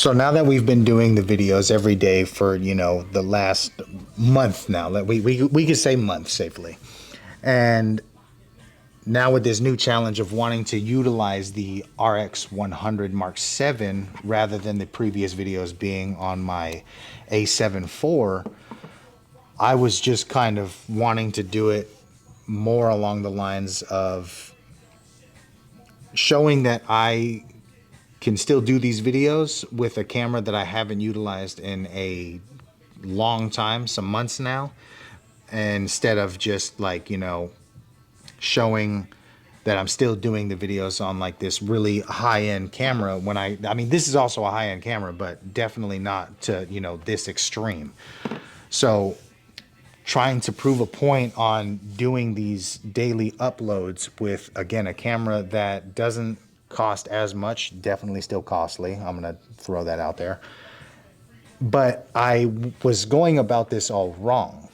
So now that we've been doing the videos every day for, the last month now, that we could say month safely. And now with this new challenge of wanting to utilize the RX100 Mark 7 rather than the previous videos being on my A7 IV, I was just kind of wanting to do it more along the lines of showing that I can still do these videos with a camera that I haven't utilized in a long time, some months now, instead of just like, showing that I'm still doing the videos on like this really high-end camera when I mean, this is also a high-end camera, but definitely not to, this extreme. So trying to prove a point on doing these daily uploads with, again, a camera that doesn't cost as much, definitely still costly. I'm going to throw that out there. But I was going about this all wrong.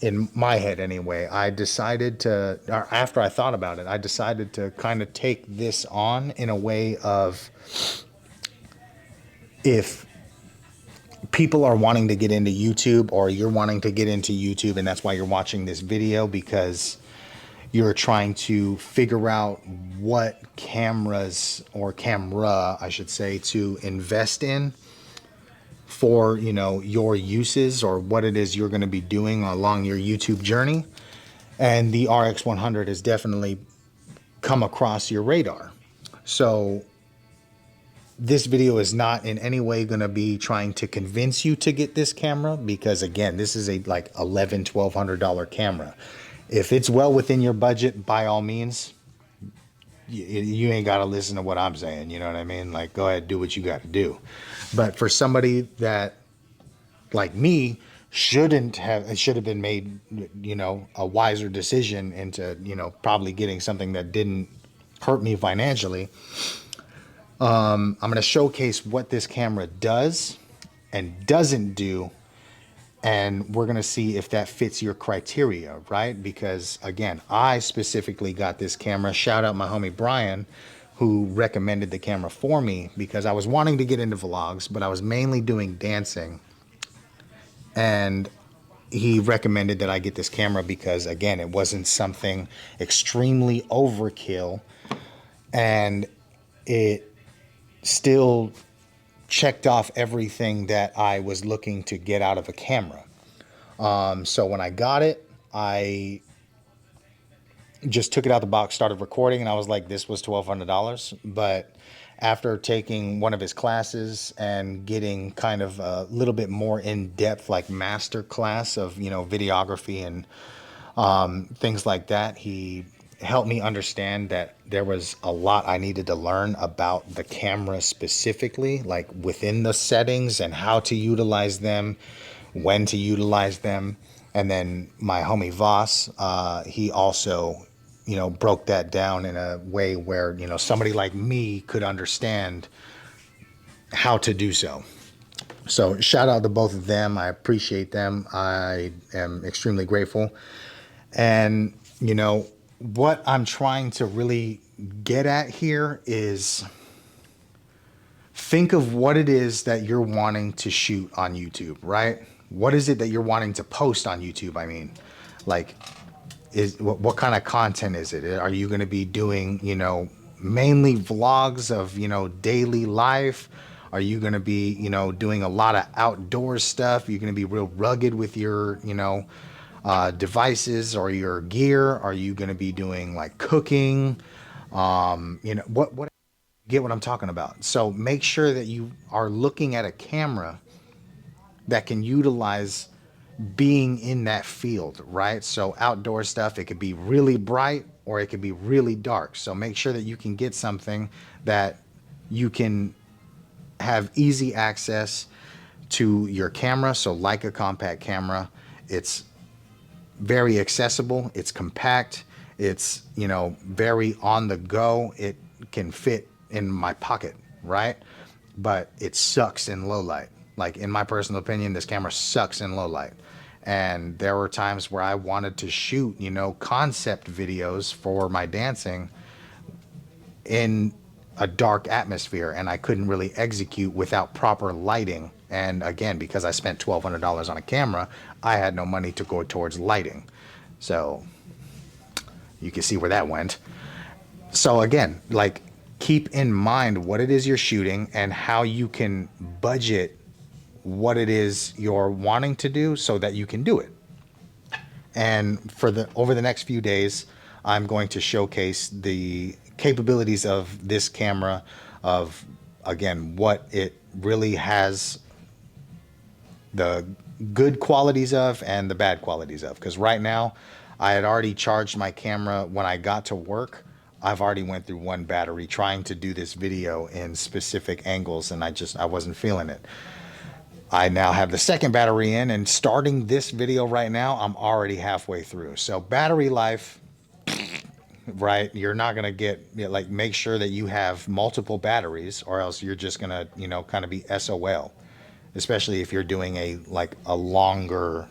In my head anyway, I decided to, or after I thought about it, I decided to kind of take this on in a way of, if people are wanting to get into YouTube, or you're wanting to get into YouTube and that's why you're watching this video, because you're trying to figure out what cameras, or camera I should say, to invest in for, your uses, or what it is you're going to be doing along your YouTube journey. And the RX100 has definitely come across your radar. So this video is not in any way going to be trying to convince you to get this camera, because again, this is a like $1,100-$1,200 camera. If it's well within your budget, by all means, you ain't got to listen to what I'm saying. You know what I mean? Like, go ahead, do what you got to do. But for somebody that, like me, it should have been made, a wiser decision into, probably getting something that didn't hurt me financially. I'm going to showcase what this camera does and doesn't do, and we're going to see if that fits your criteria, right? Because again, I specifically got this camera. Shout out my homie Brian, who recommended the camera for me, because I was wanting to get into vlogs, but I was mainly doing dancing. And he recommended that I get this camera because, again, it wasn't something extremely overkill, and it still checked off everything that I was looking to get out of a camera. So when I got it, I just took it out the box, started recording, and I was like, this was $1,200. But after taking one of his classes and getting kind of a little bit more in depth, like master class of, videography and things like that, he helped me understand that there was a lot I needed to learn about the camera specifically, like within the settings and how to utilize them, when to utilize them. And then my homie Voss, he also, broke that down in a way where, somebody like me could understand how to do so. So shout out to both of them. I appreciate them. I am extremely grateful. And, what I'm trying to really get at here is, think of what it is that you're wanting to shoot on YouTube, right? What is it that you're wanting to post on YouTube? I mean, like, what kind of content is it? Are you going to be doing, mainly vlogs of, daily life? Are you going to be, doing a lot of outdoor stuff? You're going to be real rugged with your, devices or your gear? Are you going to be doing like cooking? What get what I'm talking about? So make sure that you are looking at a camera that can utilize being in that field, right? So outdoor stuff, it could be really bright or it could be really dark. So make sure that you can get something that you can have easy access to your camera. So like a compact camera, it's very accessible, it's compact, it's, very on the go. It can fit in my pocket, right? But it sucks in low light. Like, in my personal opinion, this camera sucks in low light. And there were times where I wanted to shoot, concept videos for my dancing in a dark atmosphere, and I couldn't really execute without proper lighting. And again, because I spent $1,200 on a camera, I had no money to go towards lighting. So you can see where that went. So again, like, keep in mind what it is you're shooting and how you can budget what it is you're wanting to do so that you can do it. And for the over the next few days, I'm going to showcase the capabilities of this camera, of again what it really has, the good qualities of and the bad qualities of. Because right now, I had already charged my camera when I got to work. I've already went through one battery trying to do this video in specific angles, and I wasn't feeling it. I now have the second battery in, and starting this video right now, I'm already halfway through. So battery life, right? You're not going to get, like, make sure that you have multiple batteries, or else you're just going to, kind of be SOL, especially if you're doing a longer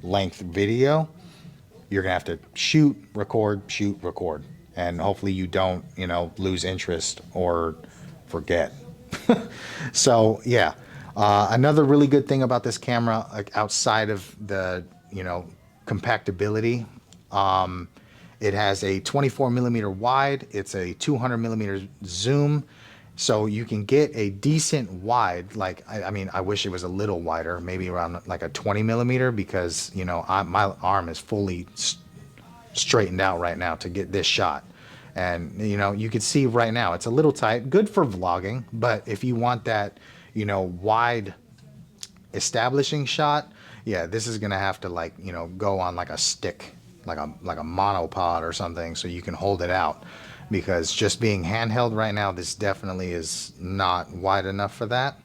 length video. You're going to have to shoot, record, and hopefully you don't, lose interest or forget. So yeah. Another really good thing about this camera, like outside of the, compactability, it has a 24 millimeter wide. It's a 200 millimeter zoom. So you can get a decent wide, like, I mean, I wish it was a little wider, maybe around like a 20 millimeter, because, my arm is fully straightened out right now to get this shot. And, you can see right now, it's a little tight, good for vlogging. But if you want that, wide establishing shot, yeah, this is going to have to, like, go on like a stick, like a monopod or something, so you can hold it out. Because just being handheld right now, this definitely is not wide enough for that.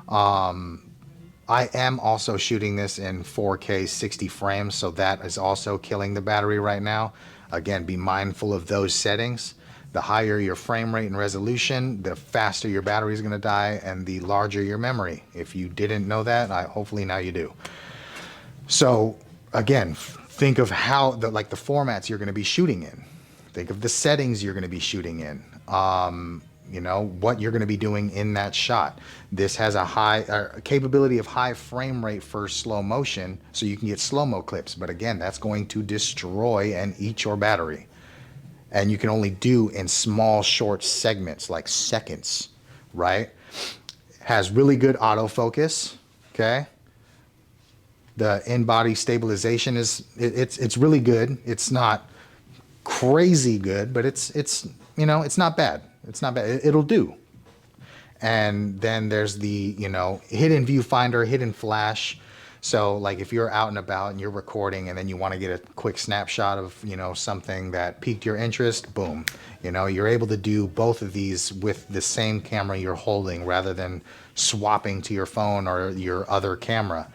I am also shooting this in 4K 60 frames, so that is also killing the battery right now. Again, be mindful of those settings. The higher your frame rate and resolution, the faster your battery is going to die, and the larger your memory. If you didn't know that, hopefully now you do. So again, think of how the formats you're going to be shooting in. Think of the settings you're going to be shooting in. What you're going to be doing in that shot. This has a high capability of high frame rate for slow motion, so you can get slow-mo clips. But again, that's going to destroy and eat your battery. And you can only do in small, short segments, like seconds, right? Has really good autofocus, okay? The in-body stabilization it's really good. It's not crazy good, but it's not bad. It's not bad. It'll do. And then there's the, hidden viewfinder, hidden flash. So like if you're out and about and you're recording and then you want to get a quick snapshot of, something that piqued your interest, boom. You're able to do both of these with the same camera you're holding rather than swapping to your phone or your other camera.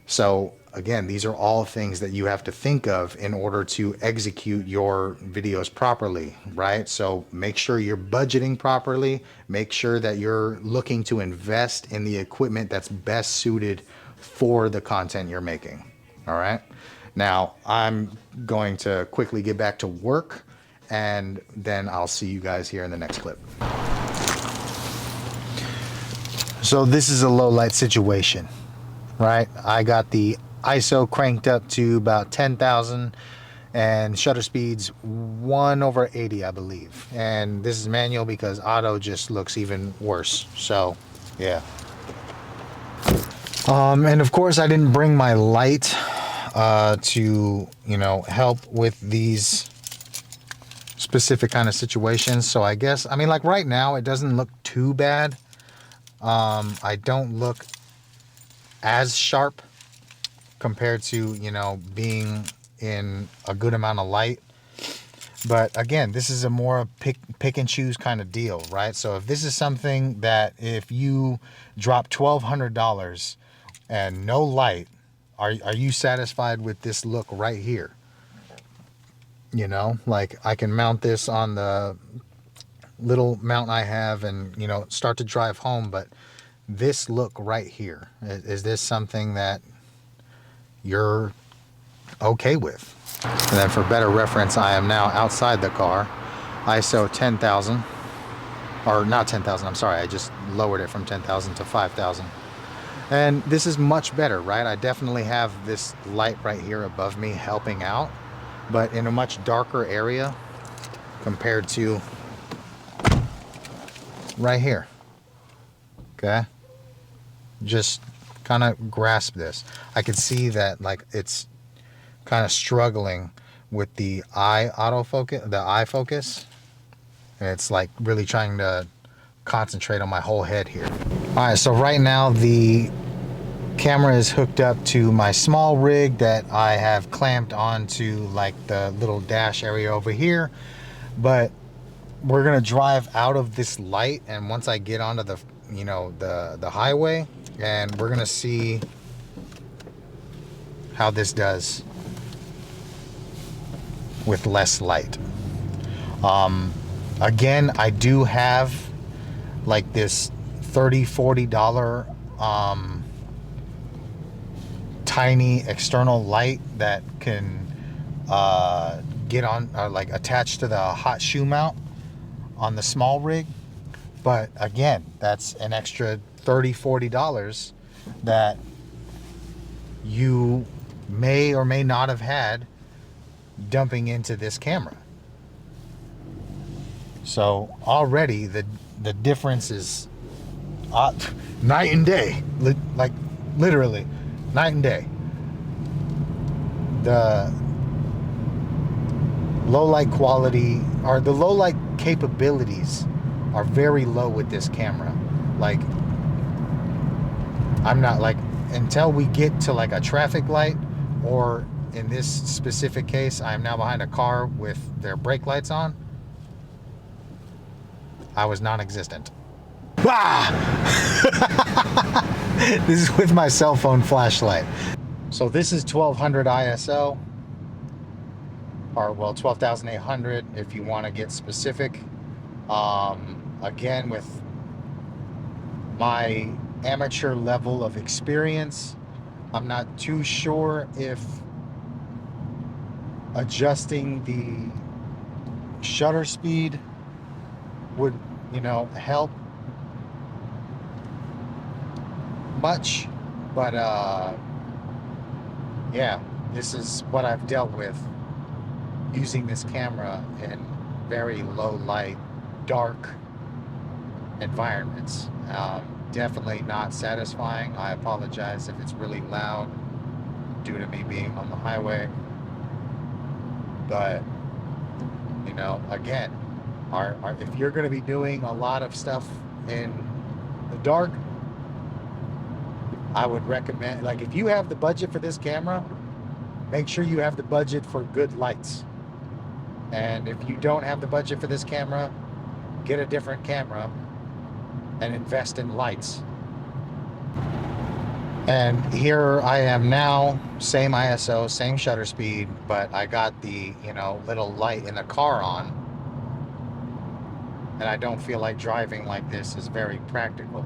So again, these are all things that you have to think of in order to execute your videos properly, right? So make sure you're budgeting properly. Make sure that you're looking to invest in the equipment that's best suited for the content you're making. All right. Now I'm going to quickly get back to work, and then I'll see you guys here in the next clip. So this is a low light situation, right? I got the ISO cranked up to about 10,000 and shutter speeds 1/80, I believe. And this is manual because auto just looks even worse. So yeah. And of course I didn't bring my light to, help with these specific kind of situations. So I guess, like right now it doesn't look too bad. I don't look as sharp compared to, being in a good amount of light. But again, this is a more pick and choose kind of deal, right? So if this is something that if you drop $1,200 and no light, are you satisfied with this look right here? Like I can mount this on the little mount I have and, start to drive home. But this look right here, is this something that you're okay with? And then for better reference, I am now outside the car, ISO 10,000. or not 10,000, I'm sorry, I just lowered it from 10,000 to 5,000. And this is much better, right? I definitely have this light right here above me helping out, but in a much darker area compared to right here. Okay, just kind of grasp this. I can see that like it's kind of struggling with the eye autofocus, the eye focus, and it's like really trying to concentrate on my whole head here. All right, so right now the camera is hooked up to my small rig that I have clamped onto like the little dash area over here, but we're gonna drive out of this light, and once I get onto the, you know, the highway, and we're gonna see how this does with less light. Again, I do have like this $30-40 tiny external light that can get on, like attached to the hot shoe mount on the small rig. But again, that's an extra $30-40 that you may or may not have had dumping into this camera. So already the difference is night and day, like literally night and day. The low light quality, or the low light capabilities, are very low with this camera. Like, I'm not like, until we get to like a traffic light, or in this specific case, I'm now behind a car with their brake lights on, I was non-existent. Ah! This is with my cell phone flashlight. So this is 1200 ISO, or well, 12,800 if you want to get specific. Again, with my amateur level of experience, I'm not too sure if adjusting the shutter speed would, you know, help much, but yeah, this is what I've dealt with using this camera in very low light, dark environments. Definitely not satisfying. I apologize if it's really loud due to me being on the highway, but you know, again, if you're going to be doing a lot of stuff in the dark, I would recommend, like, if you have the budget for this camera, make sure you have the budget for good lights. And if you don't have the budget for this camera, get a different camera and invest in lights. And here I am now, same ISO, same shutter speed, but I got the, you know, little light in the car on, and I don't feel like driving like this is very practical,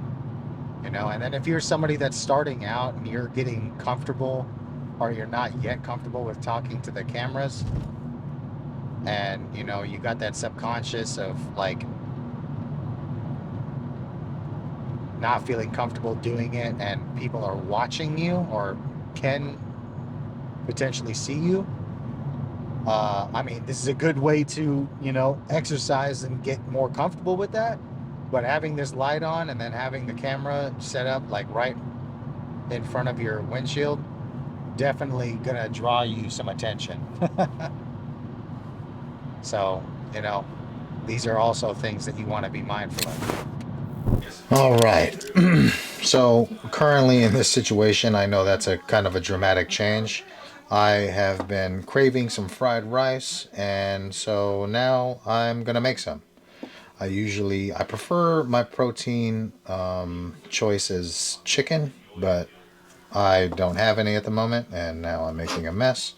you know. And then if you're somebody that's starting out and you're getting comfortable, or you're not yet comfortable with talking to the cameras, and you know, you got that subconscious of like not feeling comfortable doing it, and people are watching you or can potentially see you, I mean, this is a good way to, you know, exercise and get more comfortable with that. But having this light on and then having the camera set up like right in front of your windshield, definitely gonna draw you some attention. So, you know, these are also things that you want to be mindful of. All right. So currently in this situation, I know that's a kind of a dramatic change. I have been craving some fried rice, and so now I'm gonna make some. I prefer my protein choice is chicken, but I don't have any at the moment, and now I'm making a mess.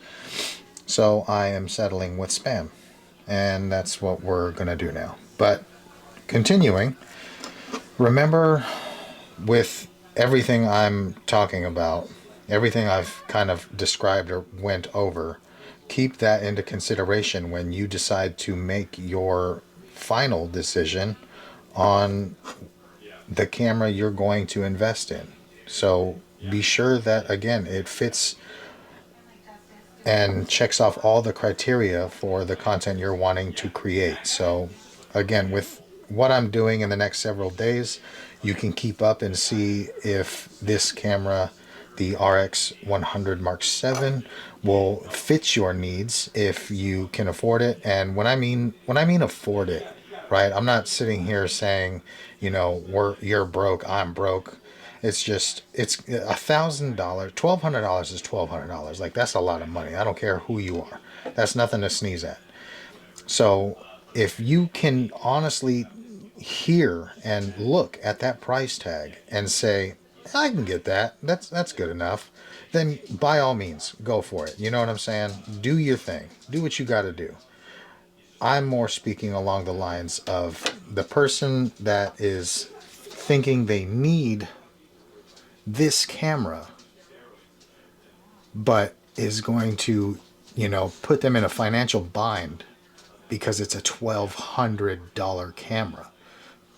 So I am settling with Spam, and that's what we're gonna do now. But continuing, remember, with everything I'm talking about, everything I've kind of described or went over, keep that into consideration when you decide to make your final decision on the camera you're going to invest in. So be sure that, again, it fits and checks off all the criteria for the content you're wanting to create. So again, with what I'm doing in the next several days, you can keep up and see if this camera, the RX100 Mark 7, will fit your needs if you can afford it. And when I mean afford it, right? I'm not sitting here saying, you're broke, I'm broke. It's just it's $1,000, $1,200 is $1,200. Like, that's a lot of money. I don't care who you are. That's nothing to sneeze at. So if you can honestly hear and look at that price tag and say, I can get that. That's good enough. Then by all means, go for it. You know what I'm saying? Do your thing. Do what you got to do. I'm more speaking along the lines of the person that is thinking they need this camera, but is going to, put them in a financial bind because it's a $1,200 camera.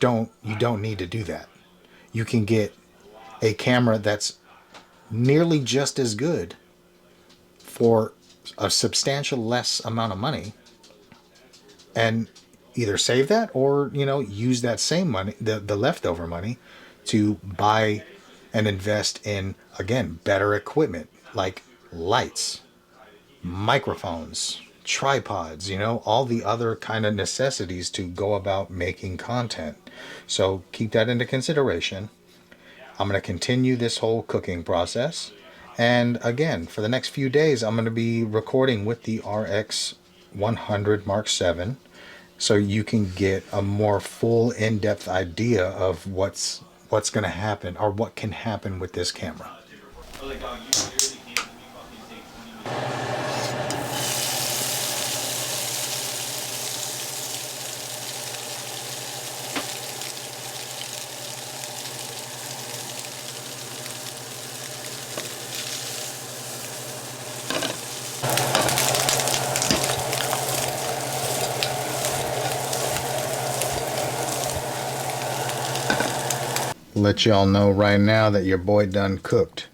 You don't need to do that. You can get a camera that's nearly just as good for a substantial less amount of money, and either save that or, use that same money, the leftover money, to buy and invest in, again, better equipment like lights, microphones, tripods, all the other kind of necessities to go about making content. So keep that into consideration. I'm going to continue this whole cooking process. And again, for the next few days, I'm going to be recording with the RX 100 Mark 7, so you can get a more full, in-depth idea of what's going to happen, or what can happen with this camera. Let y'all know right now that your boy done cooked,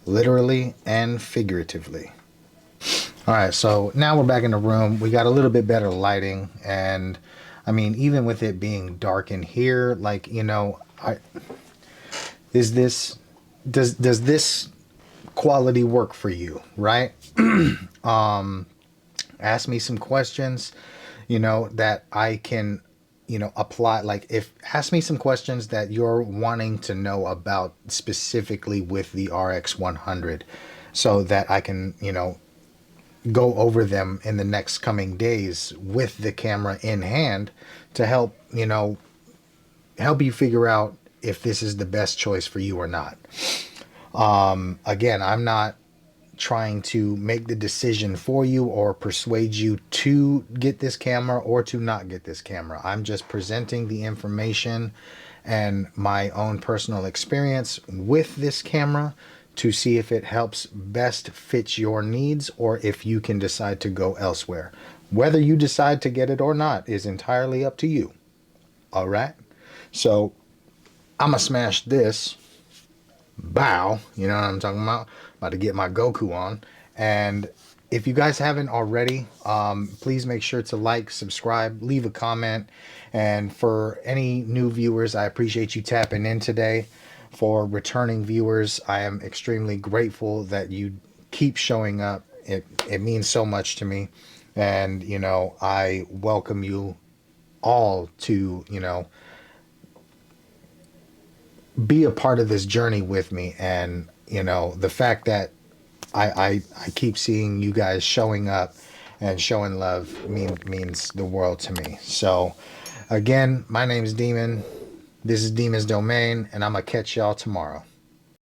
literally and figuratively. All right, so now we're back in the room. We got a little bit better lighting, and I mean, even with it being dark in here, like, does this quality work for you, right? Ask me some questions, that I can, apply. Like, ask me some questions that you're wanting to know about specifically with the RX100, so that I can, go over them in the next coming days with the camera in hand to help you figure out if this is the best choice for you or not. Again, I'm not trying to make the decision for you or persuade you to get this camera or to not get this camera. I'm just presenting the information and my own personal experience with this camera to see if it helps best fit your needs, or if you can decide to go elsewhere. Whether you decide to get it or not is entirely up to you. All right? So I'm gonna smash this. Bow, you know what I'm talking about? About to get my Goku on. And if you guys haven't already, please make sure to like, subscribe, leave a comment. And for any new viewers, I appreciate you tapping in today. For returning viewers, I am extremely grateful that you keep showing up. It means so much to me. And, I welcome you all to, be a part of this journey with me. And, the fact that I keep seeing you guys showing up and showing love means the world to me. So, again, my name is Demon. This is Demon's Domain, and I'm going to catch y'all tomorrow.